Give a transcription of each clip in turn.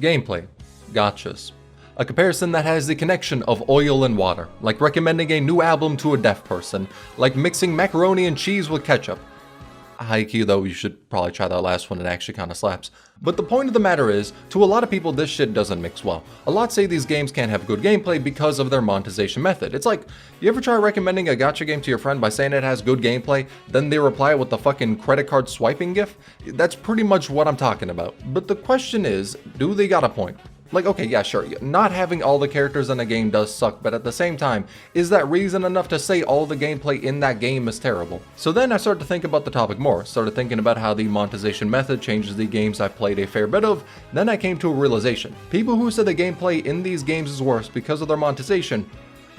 Gameplay. Gachas. A comparison that has the connection of oil and water, like recommending a new album to a deaf person, like mixing macaroni and cheese with ketchup. High key though, you should probably try that last one, it actually kinda slaps. But the point of the matter is, to a lot of people this shit doesn't mix well. A lot say these games can't have good gameplay because of their monetization method. It's like, you ever try recommending a gacha game to your friend by saying it has good gameplay, then they reply with the fucking credit card swiping gif? That's pretty much what I'm talking about. But the question is, do they got a point? Like, okay, yeah, sure, not having all the characters in a game does suck, but at the same time, is that reason enough to say all the gameplay in that game is terrible? So then I started to think about the topic more, started thinking about how the monetization method changes the games I've played a fair bit of, then I came to a realization. People who say the gameplay in these games is worse because of their monetization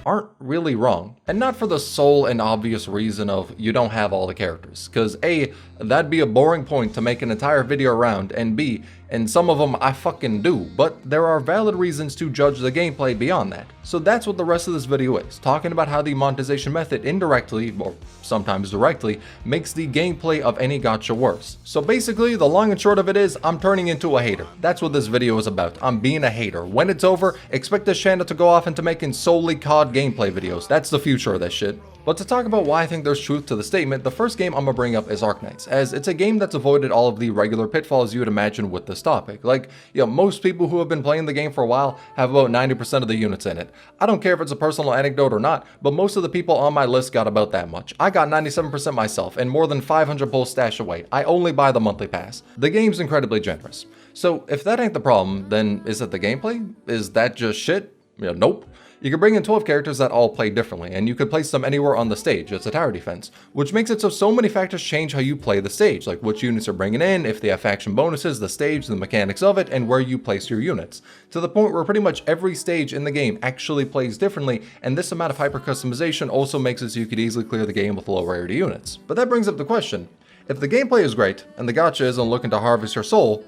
aren't really wrong. And not for the sole and obvious reason of you don't have all the characters, because A, that'd be a boring point to make an entire video around, and B, and some of them I fucking do, but there are valid reasons to judge the gameplay beyond that. So that's what the rest of this video is, talking about how the monetization method indirectly, or sometimes directly, makes the gameplay of any gacha worse. So basically, the long and short of it is, I'm turning into a hater. That's what this video is about. I'm being a hater. When it's over, expect this channel to go off into making solely COD gameplay videos. That's the future of this shit. But to talk about why I think there's truth to the statement, the first game I'm gonna bring up is Arknights, as it's a game that's avoided all of the regular pitfalls you would imagine with this topic. Like, most people who have been playing the game for a while have about 90% of the units in it. I don't care if it's a personal anecdote or not, but most of the people on my list got about that much. I got 97% myself, and more than 500 pulls stashed away. I only buy the monthly pass. The game's incredibly generous. So if that ain't the problem, then is it the gameplay? Is that just shit? Nope. You can bring in 12 characters that all play differently, and you could place them anywhere on the stage. It's a tower defense, which makes it so many factors change how you play the stage, like which units are bringing in, if they have faction bonuses, the stage, the mechanics of it, and where you place your units. To the point where pretty much every stage in the game actually plays differently, and this amount of hyper customization also makes it so you could easily clear the game with low rarity units. But that brings up the question, if the gameplay is great, and the gacha isn't looking to harvest your soul,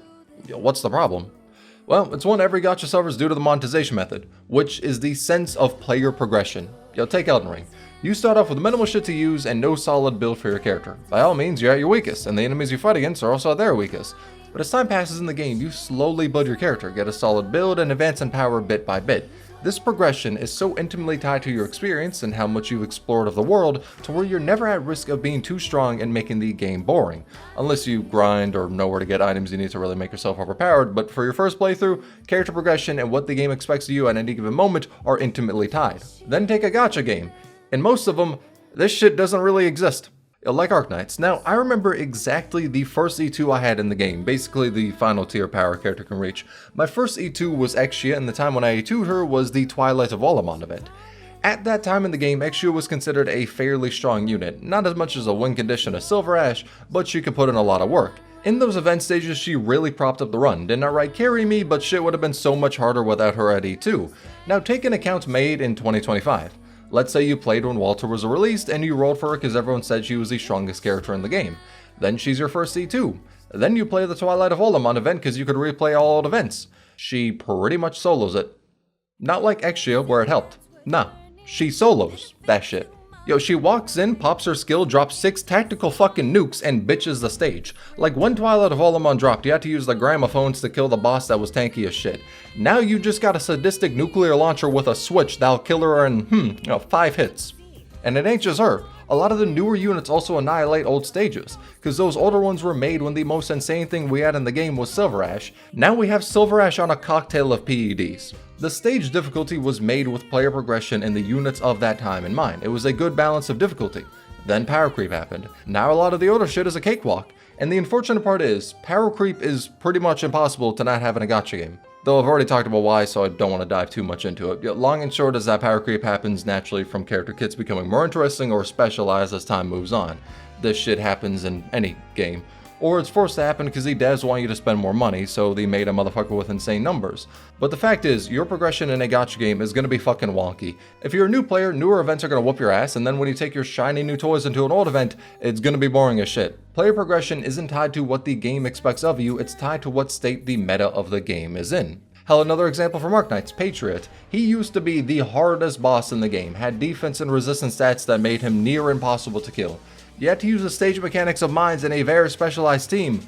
what's the problem? Well, it's one every gacha suffers due to the monetization method, which is the sense of player progression. Take Elden Ring. You start off with minimal shit to use and no solid build for your character. By all means, you're at your weakest, and the enemies you fight against are also at their weakest. But as time passes in the game, you slowly build your character, get a solid build, and advance in power bit by bit. This progression is so intimately tied to your experience and how much you've explored of the world to where you're never at risk of being too strong and making the game boring. Unless you grind or know where to get items you need to really make yourself overpowered, but for your first playthrough, character progression and what the game expects of you at any given moment are intimately tied. Then take a gacha game. In most of them, this shit doesn't really exist. Like Arknights. Now, I remember exactly the first E2 I had in the game, basically the final tier power a character can reach. My first E2 was Exia, and the time when I E2'd her was the Twilight of Olamon event. At that time in the game, Exia was considered a fairly strong unit, not as much as a win condition as Silver Ash, but she could put in a lot of work. In those event stages, she really propped up the run, didn't outright carry me, but shit would have been so much harder without her at E2. Now take an account made in 2025. Let's say you played when Walter was released and you rolled for her because everyone said she was the strongest character in the game. Then she's your first C2. Then you play the Twilight of Olamon event because you could replay all old events. She pretty much solos it. Not like Exia where it helped. Nah, she solos that shit. She walks in, pops her skill, drops 6 tactical fucking nukes, and bitches the stage. Like when Twilight of Olamon dropped, you had to use the gramophones to kill the boss that was tanky as shit. Now you just got a sadistic nuclear launcher with a switch that'll kill her in, 5 hits. And it ain't just her. A lot of the newer units also annihilate old stages, because those older ones were made when the most insane thing we had in the game was Silver Ash. Now we have Silver Ash on a cocktail of PEDs. The stage difficulty was made with player progression and the units of that time in mind. It was a good balance of difficulty. Then power creep happened. Now a lot of the older shit is a cakewalk. And the unfortunate part is, power creep is pretty much impossible to not have in a gacha game. Though I've already talked about why, so I don't want to dive too much into it. Long and short is that power creep happens naturally from character kits becoming more interesting or specialized as time moves on. This shit happens in any game. Or it's forced to happen because the devs want you to spend more money, so they made a motherfucker with insane numbers. But the fact is, your progression in a gacha game is going to be fucking wonky. If you're a new player, newer events are going to whoop your ass, and then when you take your shiny new toys into an old event, it's going to be boring as shit. Player progression isn't tied to what the game expects of you, it's tied to what state the meta of the game is in. Hell, another example from Arknights, Patriot. He used to be the hardest boss in the game, had defense and resistance stats that made him near impossible to kill. You had to use the stage mechanics of mines in a very specialized team,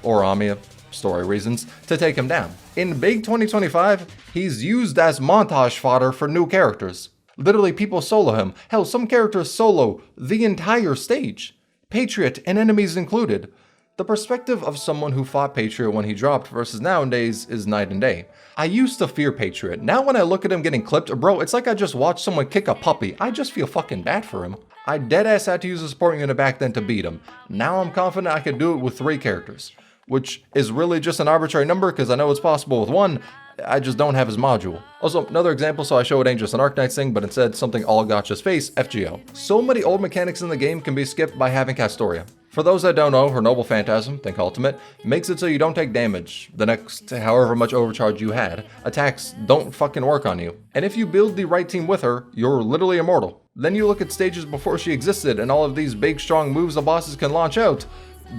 or Amia, story reasons, to take him down. In Big 2025, he's used as montage fodder for new characters. Literally, people solo him. Hell, some characters solo the entire stage. Patriot and enemies included. The perspective of someone who fought Patriot when he dropped versus nowadays is night and day. I used to fear Patriot. Now when I look at him getting clipped, bro, it's like I just watched someone kick a puppy. I just feel fucking bad for him. I deadass had to use a support unit back then to beat him. Now I'm confident I could do it with 3 characters, which is really just an arbitrary number because I know it's possible with 1. I just don't have his module. Also, another example, so I show it ain't just an Arknights thing, but instead something all gachas face, FGO. So many old mechanics in the game can be skipped by having Castoria. For those that don't know, her Noble Phantasm, think Ultimate, makes it so you don't take damage the next however much overcharge you had. Attacks don't fucking work on you. And if you build the right team with her, you're literally immortal. Then you look at stages before she existed and all of these big strong moves the bosses can launch out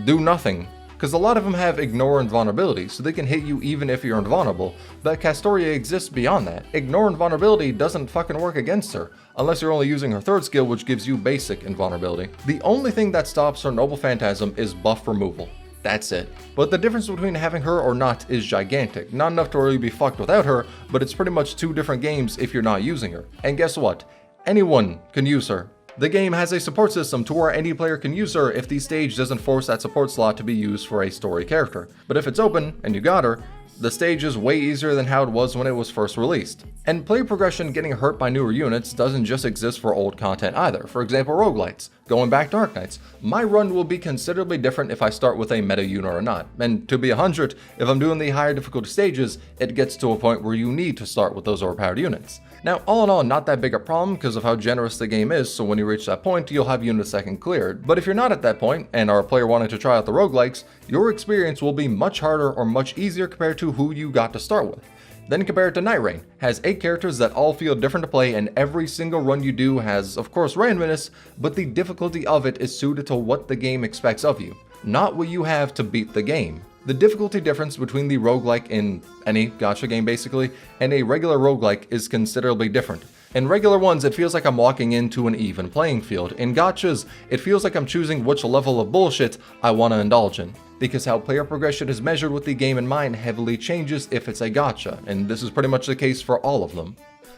do nothing. Because a lot of them have Ignore and Vulnerability, so they can hit you even if you're invulnerable, but Castoria exists beyond that. Ignore and Vulnerability doesn't fucking work against her, unless you're only using her 3rd skill, which gives you basic invulnerability. The only thing that stops her Noble Phantasm is buff removal. That's it. But the difference between having her or not is gigantic. Not enough to really be fucked without her, but it's pretty much 2 different games if you're not using her. And guess what? Anyone can use her. The game has a support system to where any player can use her if the stage doesn't force that support slot to be used for a story character. But if it's open, and you got her, the stage is way easier than how it was when it was first released. And player progression getting hurt by newer units doesn't just exist for old content either. For example, roguelites. Going back to Arknights, my run will be considerably different if I start with a meta unit or not. And to be 100, if I'm doing the higher difficulty stages, it gets to a point where you need to start with those overpowered units. Now, all in all, not that big a problem because of how generous the game is, so when you reach that point, you'll have units that can clear it. But if you're not at that point, and are a player wanting to try out the roguelikes, your experience will be much harder or much easier compared to who you got to start with. Then compare it to Night Rain, has 8 characters that all feel different to play, and every single run you do has, of course, randomness, but the difficulty of it is suited to what the game expects of you, not what you have to beat the game. The difficulty difference between the roguelike in any gacha game basically, and a regular roguelike is considerably different. In regular ones, it feels like I'm walking into an even playing field. In gachas, it feels like I'm choosing which level of bullshit I want to indulge in. Because how player progression is measured with the game in mind heavily changes if it's a gacha, and this is pretty much the case for all of them.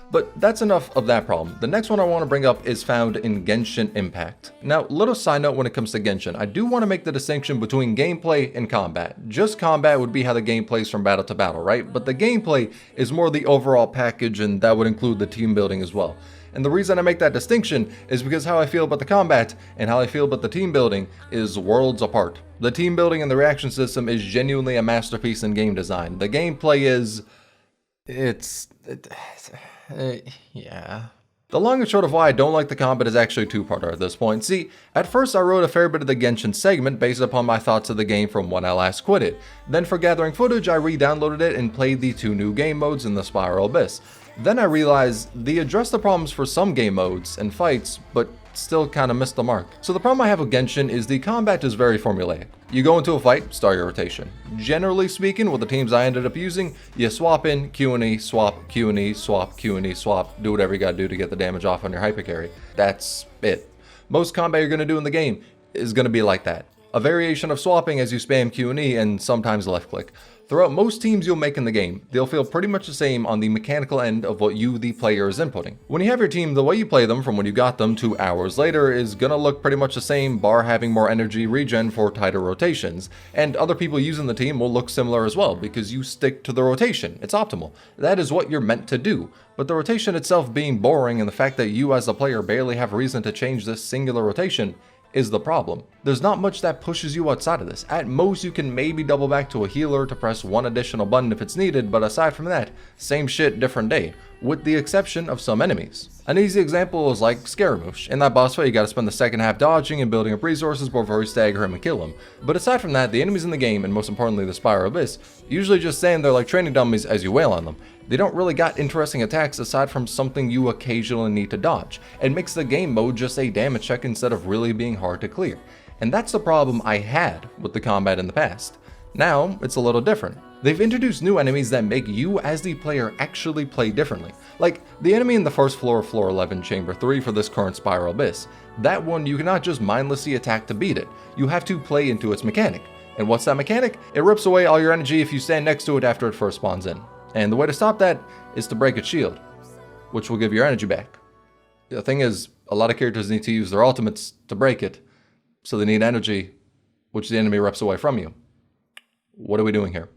But that's enough of that problem. The next one I want to bring up is found in Genshin Impact. Now, little side note when it comes to Genshin, I do want to make the distinction between gameplay and combat. Just combat would be how the game plays from battle to battle, right? But the gameplay is more the overall package, and that would include the team building as well. And the reason I make that distinction is because how I feel about the combat and how I feel about the team building is worlds apart. The team building and the reaction system is genuinely a masterpiece in game design. The gameplay is... yeah. The long and short of why I don't like the combat is actually a two-parter at this point. See, at first I wrote a fair bit of the Genshin segment based upon my thoughts of the game from when I last quit it. Then for gathering footage, I re-downloaded it and played the 2 new game modes in the Spiral Abyss. Then I realized they addressed the problems for some game modes and fights, but still kinda missed the mark. So the problem I have with Genshin is the combat is very formulaic. You go into a fight, start your rotation. Generally speaking, with the teams I ended up using, you swap in, Q and E, swap, Q and E, swap, Q and E, swap, do whatever you gotta do to get the damage off on your hyper carry. That's it. Most combat you're gonna do in the game is gonna be like that. A variation of swapping as you spam Q and E and sometimes left click. Throughout most teams you'll make in the game, they'll feel pretty much the same on the mechanical end of what you, the player, is inputting. When you have your team, the way you play them from when you got them to hours later is gonna look pretty much the same, bar having more energy regen for tighter rotations. And other people using the team will look similar as well, because you stick to the rotation. It's optimal. That is what you're meant to do. But the rotation itself being boring and the fact that you as the player barely have reason to change this singular rotation is the problem. There's not much that pushes you outside of this. At most, you can maybe double back to a healer to press one additional button if it's needed, but aside from that, same shit, different day, with the exception of some enemies. An easy example is like Scaramouche. In that boss fight, you gotta spend the second half dodging and building up resources before you stagger him and kill him. But aside from that, the enemies in the game, and most importantly the Spiral Abyss, usually just stand there like training dummies as you wail on them. They don't really got interesting attacks aside from something you occasionally need to dodge. It makes the game mode just a damage check instead of really being hard to clear. And that's the problem I had with the combat in the past. Now, it's a little different. They've introduced new enemies that make you as the player actually play differently. Like the enemy in the first floor of floor 11 chamber 3 for this current Spiral Abyss. That one you cannot just mindlessly attack to beat it. You have to play into its mechanic. And what's that mechanic? It rips away all your energy if you stand next to it after it first spawns in. And the way to stop that is to break its shield, which will give your energy back. The thing is, a lot of characters need to use their ultimates to break it, so they need energy, which the enemy rips away from you. What are we doing here?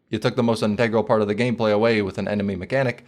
You took the most integral part of the gameplay away with an enemy mechanic.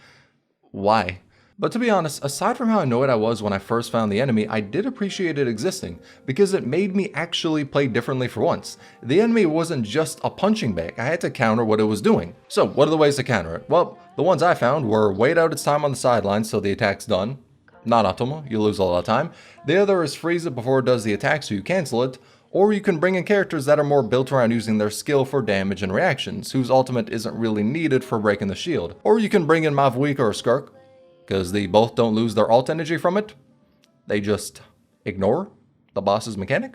Why? But to be honest, aside from how annoyed I was when I first found the enemy, I did appreciate it existing, because it made me actually play differently for once. The enemy wasn't just a punching bag, I had to counter what it was doing. So what are the ways to counter it? Well, the ones I found were wait out its time on the sidelines so the attack's done. Not optimal, you lose a lot of time. The other is freeze it before it does the attack so you cancel it. Or you can bring in characters that are more built around using their skill for damage and reactions, whose ultimate isn't really needed for breaking the shield. Or you can bring in Mavweek or Skirk, because they both don't lose their ult energy from it. They just ignore the boss's mechanic,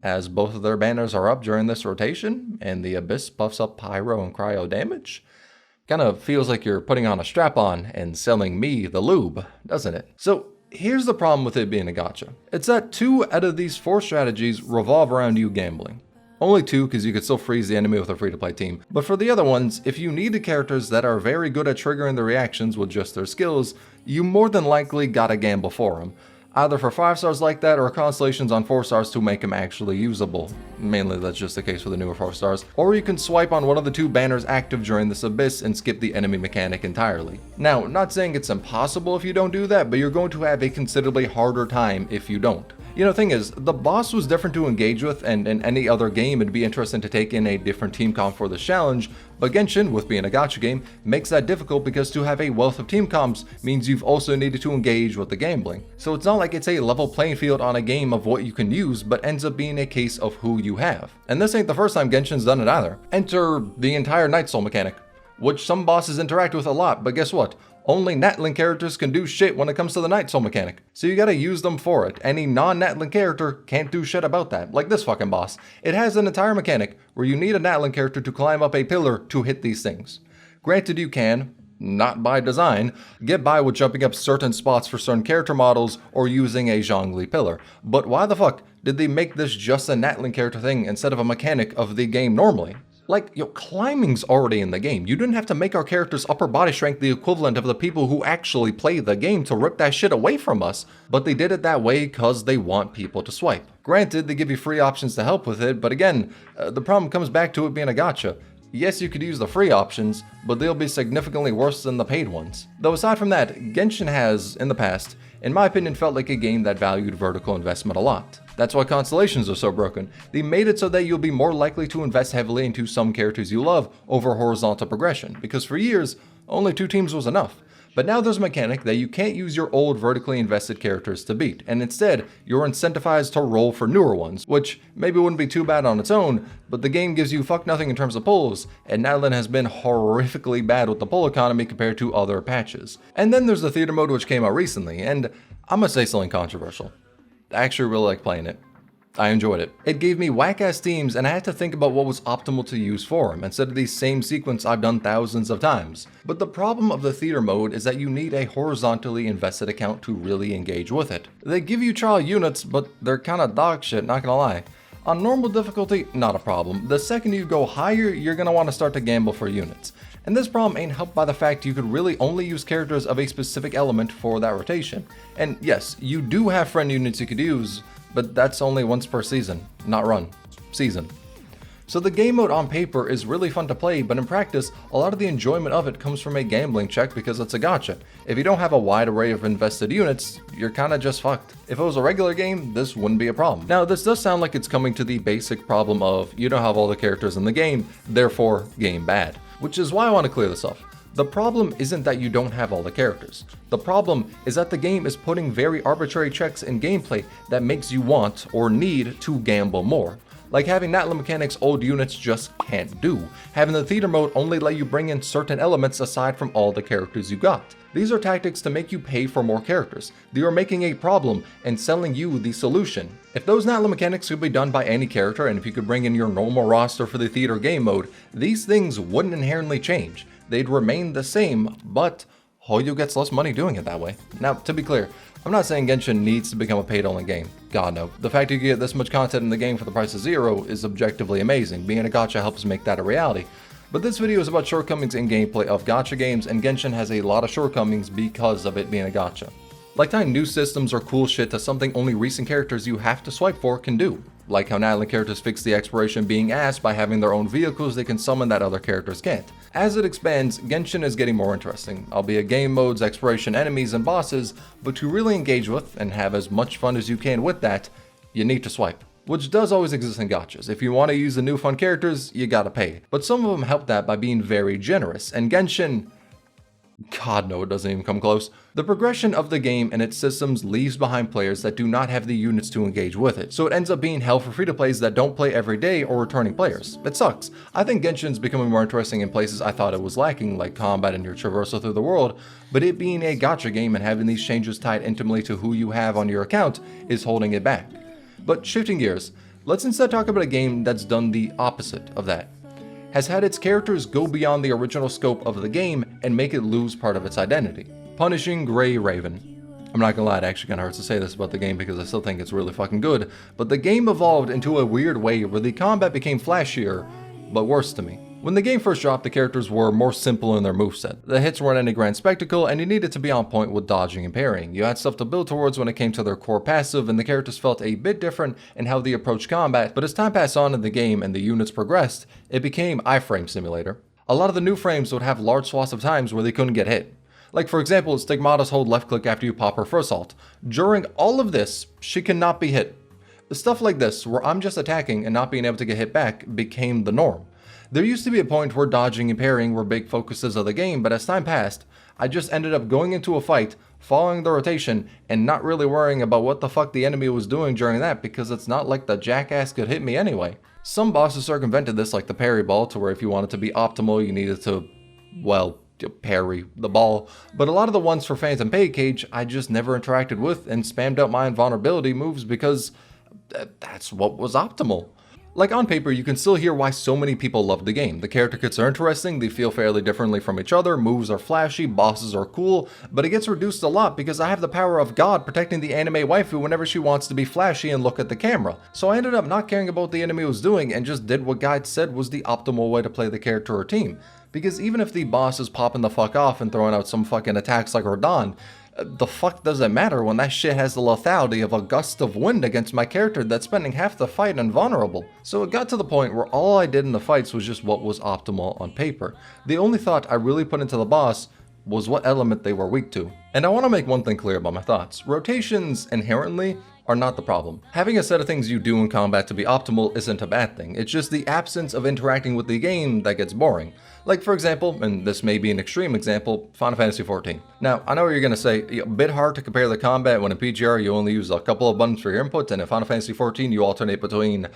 as both of their banners are up during this rotation, and the Abyss buffs up pyro and cryo damage. Kind of feels like you're putting on a strap-on and selling me the lube, doesn't it? So here's the problem with it being a gacha. It's that 2 out of these 4 strategies revolve around you gambling. Only 2 because you could still freeze the enemy with a free-to-play team. But for the other ones, if you need the characters that are very good at triggering the reactions with just their skills, you more than likely gotta gamble for them. Either for 5 stars like that or constellations on 4 stars to make them actually usable. Mainly that's just the case for the newer 4 stars. Or you can swipe on one of the 2 banners active during this Abyss and skip the enemy mechanic entirely. Now, not saying it's impossible if you don't do that, but you're going to have a considerably harder time if you don't. You know, the thing is, the boss was different to engage with, and in any other game it'd be interesting to take in a different team comp for this challenge, but Genshin, with being a gacha game, makes that difficult because to have a wealth of team comps means you've also needed to engage with the gambling. So it's not like it's a level playing field on a game of what you can use, but ends up being a case of who you have. And this ain't the first time Genshin's done it either. Enter the entire Night Soul mechanic, which some bosses interact with a lot, but guess what? Only Natlin characters can do shit when it comes to the Night Soul mechanic, so you gotta use them for it. Any non-Natlin character can't do shit about that, like this fucking boss. It has an entire mechanic where you need a Natlin character to climb up a pillar to hit these things. Granted, you can, not by design, get by with jumping up certain spots for certain character models or using a Zhongli pillar, but why the fuck did they make this just a Natlin character thing instead of a mechanic of the game normally? Like, yo, climbing's already in the game. You didn't have to make our characters' upper body strength the equivalent of the people who actually play the game to rip that shit away from us, but they did it that way because they want people to swipe. Granted, they give you free options to help with it, but again, the problem comes back to it being a gacha. Yes, you could use the free options, but they'll be significantly worse than the paid ones. Though aside from that, Genshin has, in the past, in my opinion, felt like a game that valued vertical investment a lot. That's why constellations are so broken. They made it so that you'll be more likely to invest heavily into some characters you love over horizontal progression, because for years, only 2 teams was enough. But now there's a mechanic that you can't use your old vertically invested characters to beat, and instead, you're incentivized to roll for newer ones, which maybe wouldn't be too bad on its own, but the game gives you fuck nothing in terms of pulls, and Natlin has been horrifically bad with the pull economy compared to other patches. And then there's the theater mode which came out recently, and I'm gonna say something controversial. I actually really like playing it. I enjoyed it. It gave me whack-ass teams and I had to think about what was optimal to use for them instead of the same sequence I've done thousands of times. But the problem of the theater mode is that you need a horizontally invested account to really engage with it. They give you trial units, but they're kinda dog shit, not gonna lie. On normal difficulty, not a problem. The second you go higher, you're gonna want to start to gamble for units. And this problem ain't helped by the fact you could really only use characters of a specific element for that rotation. And yes, you do have friend units you could use, but that's only once per season, not run, season. So the game mode on paper is really fun to play, but in practice, a lot of the enjoyment of it comes from a gambling check because it's a gacha. If you don't have a wide array of invested units, you're kinda just fucked. If it was a regular game, this wouldn't be a problem. Now, this does sound like it's coming to the basic problem of you don't have all the characters in the game, therefore game bad. Which is why I want to clear this up. The problem isn't that you don't have all the characters. The problem is that the game is putting very arbitrary checks in gameplay that makes you want or need to gamble more. Like having Natlin mechanics old units just can't do. Having the theater mode only let you bring in certain elements aside from all the characters you got. These are tactics to make you pay for more characters. They are making a problem and selling you the solution. If those Natlin mechanics could be done by any character, and if you could bring in your normal roster for the theater game mode, these things wouldn't inherently change. They'd remain the same, but Hoyo gets less money doing it that way. Now, to be clear, I'm not saying Genshin needs to become a paid-only game. God no. The fact you can get this much content in the game for the price of 0 is objectively amazing. Being a gacha helps make that a reality. But this video is about shortcomings in gameplay of gacha games, and Genshin has a lot of shortcomings because of it being a gacha. Like tying new systems or cool shit to something only recent characters you have to swipe for can do. Like how Natalie characters fix the exploration being ass by having their own vehicles they can summon that other characters can't. As it expands, Genshin is getting more interesting, albeit game modes, exploration enemies, and bosses, but to really engage with and have as much fun as you can with that, you need to swipe. Which does always exist in gachas. If you want to use the new fun characters, you gotta pay. But some of them help that by being very generous, and Genshin, God no, it doesn't even come close. The progression of the game and its systems leaves behind players that do not have the units to engage with it, so it ends up being hell for free-to-plays that don't play every day or returning players. It sucks. I think Genshin's becoming more interesting in places I thought it was lacking, like combat and your traversal through the world, but it being a gacha game and having these changes tied intimately to who you have on your account is holding it back. But shifting gears, let's instead talk about a game that's done the opposite of that. Has had its characters go beyond the original scope of the game and make it lose part of its identity. Punishing Grey Raven. I'm not gonna lie, it actually kinda hurts to say this about the game because I still think it's really fucking good, but the game evolved into a weird way where the combat became flashier, but worse to me. When the game first dropped, the characters were more simple in their moveset. The hits weren't any grand spectacle, and you needed to be on point with dodging and parrying. You had stuff to build towards when it came to their core passive, and the characters felt a bit different in how they approached combat, but as time passed on in the game and the units progressed, it became iframe simulator. A lot of the new frames would have large swaths of times where they couldn't get hit. Like for example, Stigmata's hold left click after you pop her first ult. During all of this, she cannot be hit. Stuff like this, where I'm just attacking and not being able to get hit back, became the norm. There used to be a point where dodging and parrying were big focuses of the game, but as time passed, I just ended up going into a fight, following the rotation, and not really worrying about what the fuck the enemy was doing during that because it's not like the jackass could hit me anyway. Some bosses circumvented this, like the parry ball, to where if you wanted to be optimal you needed to, well, parry the ball, but a lot of the ones for Phantom Paid Cage I just never interacted with and spammed out my invulnerability moves because that's what was optimal. Like on paper, you can still hear why so many people love the game. The character kits are interesting, they feel fairly differently from each other, moves are flashy, bosses are cool, but it gets reduced a lot because I have the power of God protecting the anime waifu whenever she wants to be flashy and look at the camera. So I ended up not caring about what the enemy was doing and just did what guides said was the optimal way to play the character or team. Because even if the boss is popping the fuck off and throwing out some fucking attacks like Rodon, the fuck does it matter when that shit has the lethality of a gust of wind against my character that's spending half the fight invulnerable? So it got to the point where all I did in the fights was just what was optimal on paper. The only thought I really put into the boss was what element they were weak to. And I want to make one thing clear about my thoughts. Rotations inherently are not the problem. Having a set of things you do in combat to be optimal isn't a bad thing. It's just the absence of interacting with the game that gets boring. Like for example, and this may be an extreme example, Final Fantasy XIV. Now, I know what you're gonna say, a bit hard to compare the combat when in PGR you only use a couple of buttons for your input, and in Final Fantasy XIV you alternate between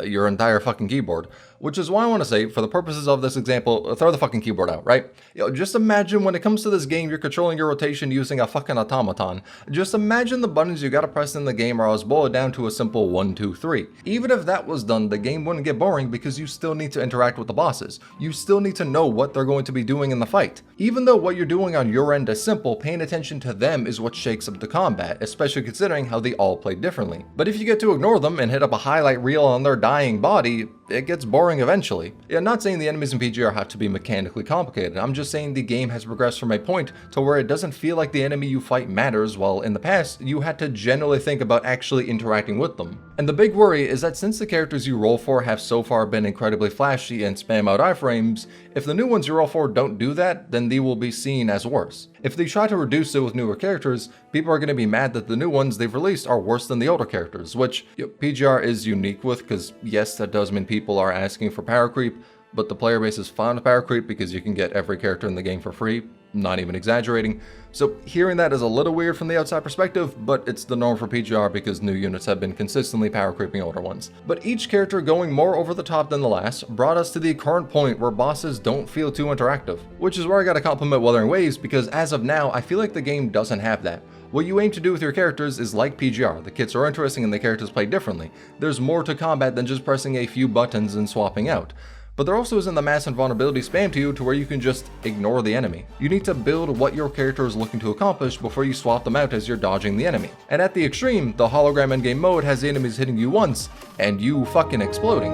your entire fucking keyboard. Which is why I want to say, for the purposes of this example, throw the fucking keyboard out, right? Just imagine when it comes to this game, you're controlling your rotation using a fucking automaton. Just imagine the buttons you gotta press in the game, or else boil it down to a simple 1, 2, 3. Even if that was done, the game wouldn't get boring because you still need to interact with the bosses. You still need to know what they're going to be doing in the fight. Even though what you're doing on your end is simple, paying attention to them is what shakes up the combat, especially considering how they all play differently. But if you get to ignore them and hit up a highlight reel on their dying body, it gets boring eventually. I'm not saying the enemies in PGR have to be mechanically complicated, I'm just saying the game has progressed from a point to where it doesn't feel like the enemy you fight matters, while in the past, you had to generally think about actually interacting with them. And the big worry is that since the characters you roll for have so far been incredibly flashy and spam out iframes, if the new ones you roll for don't do that, then they will be seen as worse. If they try to reduce it with newer characters, people are going to be mad that the new ones they've released are worse than the older characters, which PGR is unique with, because yes, that does mean people are asking for power creep, but the player base is fine with power creep because you can get every character in the game for free, not even exaggerating. So hearing that is a little weird from the outside perspective, but it's the norm for PGR because new units have been consistently power creeping older ones. But each character going more over the top than the last brought us to the current point where bosses don't feel too interactive, which is where I gotta compliment Wuthering Waves because as of now, I feel like the game doesn't have that. What you aim to do with your characters is like PGR, the kits are interesting and the characters play differently. There's more to combat than just pressing a few buttons and swapping out. but there also isn't the mass and vulnerability spam to you to where you can just ignore the enemy. You need to build what your character is looking to accomplish before you swap them out as you're dodging the enemy. And at the extreme, the hologram endgame mode has the enemies hitting you once and you fucking exploding.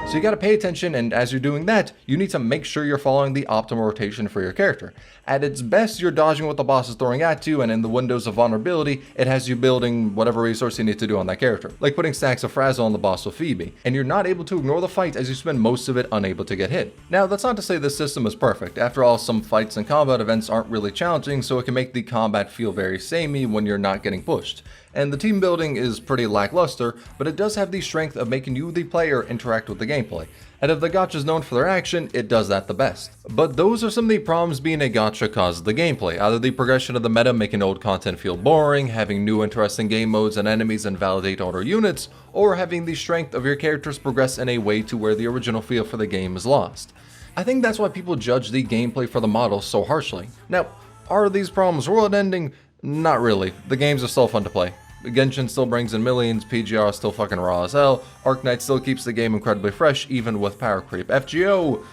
So you gotta pay attention, and as you're doing that, you need to make sure you're following the optimal rotation for your character. At its best, you're dodging what the boss is throwing at you, and in the windows of vulnerability, it has you building whatever resource you need to do on that character, like putting stacks of Frazzle on the boss with Phoebe, and you're not able to ignore the fight as you spend most of it unable to get hit. Now, that's not to say this system is perfect. After all, some fights and combat events aren't really challenging, so it can make the combat feel very samey when you're not getting pushed. And the team building is pretty lackluster, but it does have the strength of making you, the player, interact with the gameplay. And if the gacha is known for their action, it does that the best. But those are some of the problems being a gacha causes the gameplay. Either the progression of the meta making old content feel boring, having new interesting game modes and enemies invalidate older units, or having the strength of your characters progress in a way to where the original feel for the game is lost. I think that's why people judge the gameplay for the model so harshly. Now, are these problems world-ending? Not really. The games are still fun to play. Genshin still brings in millions, PGR is still fucking raw as hell, Arknight still keeps the game incredibly fresh even with power creep. FGO,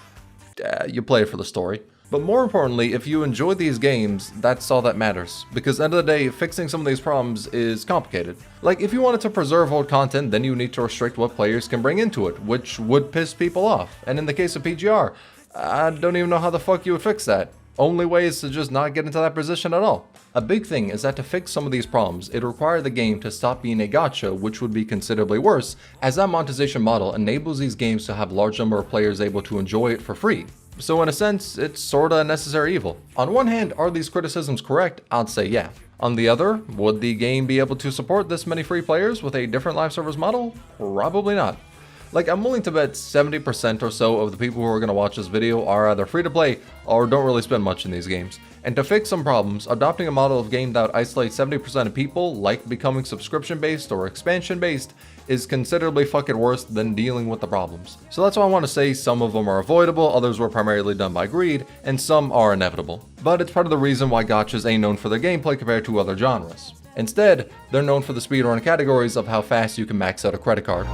you play it for the story. But more importantly, if you enjoy these games, that's all that matters. Because at the end of the day, fixing some of these problems is complicated. Like, if you wanted to preserve old content, then you need to restrict what players can bring into it, which would piss people off. And in the case of PGR, I don't even know how the fuck you would fix that. Only way is to just not get into that position at all. A big thing is that to fix some of these problems, it requires the game to stop being a gacha, which would be considerably worse, as that monetization model enables these games to have large number of players able to enjoy it for free. So in a sense, it's sorta a necessary evil. On one hand, are these criticisms correct? I'd say yeah. On the other, would the game be able to support this many free players with a different live service model? Probably not. Like, I'm willing to bet 70% or so of the people who are going to watch this video are either free to play or don't really spend much in these games. And to fix some problems, adopting a model of game that would isolate 70% of people, like becoming subscription based or expansion based, is considerably fucking worse than dealing with the problems. So that's why I want to say some of them are avoidable, others were primarily done by greed, and some are inevitable. But it's part of the reason why gachas ain't known for their gameplay compared to other genres. Instead, they're known for the speedrun categories of how fast you can max out a credit card.